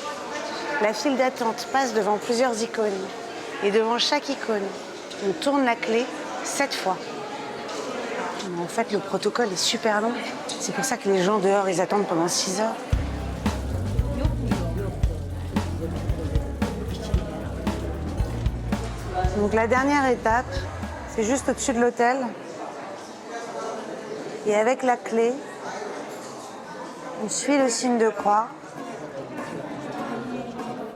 la file d'attente passe devant plusieurs icônes. Et devant chaque icône, on tourne la clé 7 fois. Mais en fait, le protocole est super long. C'est pour ça que les gens dehors, ils attendent pendant 6 heures. Donc la dernière étape, c'est juste au-dessus de l'autel. Et avec la clé, on suit le signe de croix.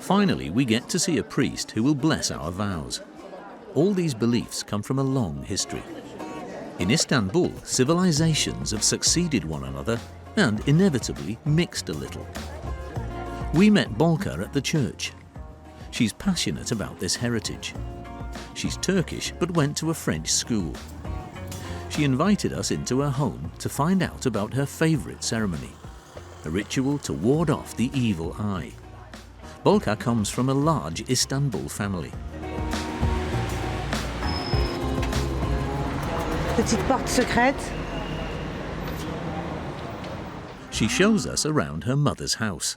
Finally, we get to see a priest who will bless our vows. All these beliefs come from a long history. In Istanbul, civilizations have succeeded one another and inevitably mixed a little. We met Bolka at the church. She's passionate about this heritage. She's Turkish but went to a French school. She invited us into her home to find out about her favorite ceremony, a ritual to ward off the evil eye. Bolka comes from a large Istanbul family. Petite porte secrète. She shows us around her mother's house.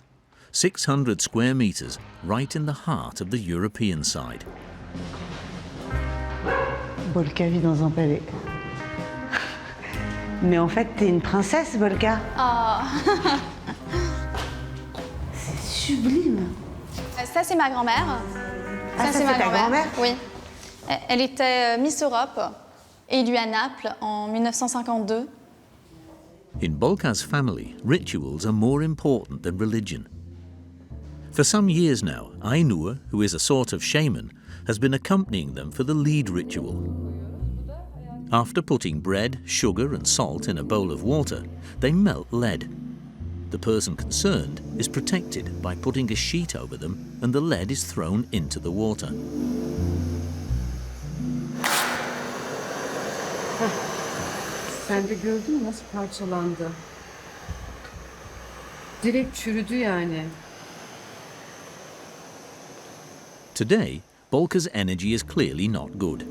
600 square meters, right in the heart of the European side. Bolka vit dans un palais. Mais en fait, t'es une princesse, Bolka. Oh. C'est sublime. Ça, c'est ma grand-mère. Ah, ça, c'est ta grand-mère? Oui. Elle était Miss Europe, élue à Naples en 1952. In Bolka's family, rituals are more important than religion. For some years now, Aisu, who is a sort of shaman, has been accompanying them for the lead ritual. After putting bread, sugar and salt in a bowl of water, they melt lead. The person concerned is protected by putting a sheet over them and the lead is thrown into the water. Sen de gördün mü nasıl parçalandı? Direkt çürüdü yani. Today, Bolka's energy is clearly not good.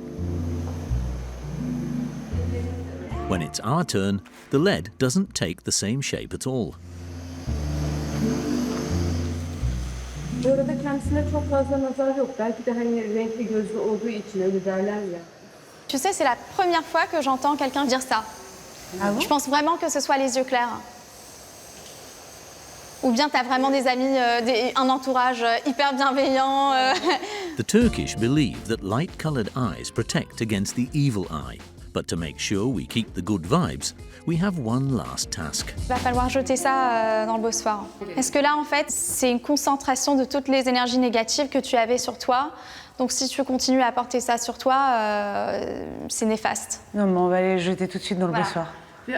When it's our turn, the lead doesn't take the same shape at all. Bu arada kendisine çok fazla nazar yok. Belki de hani renkli gözlü olduğu için öyle derler ya. Tu sais, c'est la première fois que j'entends quelqu'un dire ça. Ah bon? Je pense vraiment que ce soit les yeux clairs. Ou bien tu as vraiment des amis, un entourage hyper bienveillant. The Turkish believe that light-colored eyes protect against the evil eye. But to make sure we keep the good vibes, we have one last task. Il va falloir jeter ça dans le Bosphore. Parce que là, en fait, c'est une concentration de toutes les énergies négatives que tu avais sur toi. Donc si tu continues à porter ça sur toi, c'est néfaste. Non, mais on va aller jeter tout de suite dans le Bosphore. Il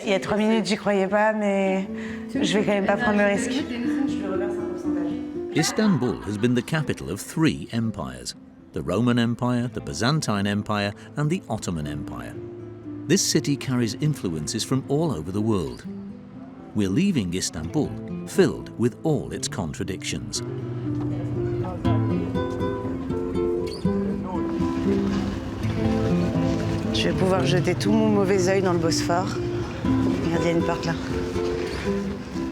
y a 3 minutes, j'y croyais pas, mais je vais quand même pas prendre le risque. Istanbul has been the capital of 3 empires: the Roman Empire, the Byzantine Empire, and the Ottoman Empire. This city carries influences from all over the world. We're leaving Istanbul filled with all its contradictions. Je vais pouvoir jeter tout mon mauvais œil dans le Bosphore. Regarde, il y a une porte là.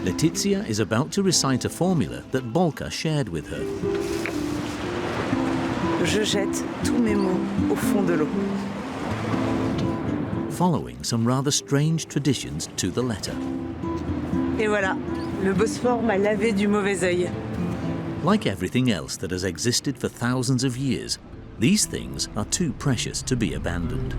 Let's Letizia is about to recite a formula that Bolka shared with her. Je jette tous mes mots au fond de l'eau. Following some rather strange traditions to the letter. Et voilà, le Bosphore m'a lavé du mauvais œil. Like everything else that has existed for thousands of years, these things are too precious to be abandoned.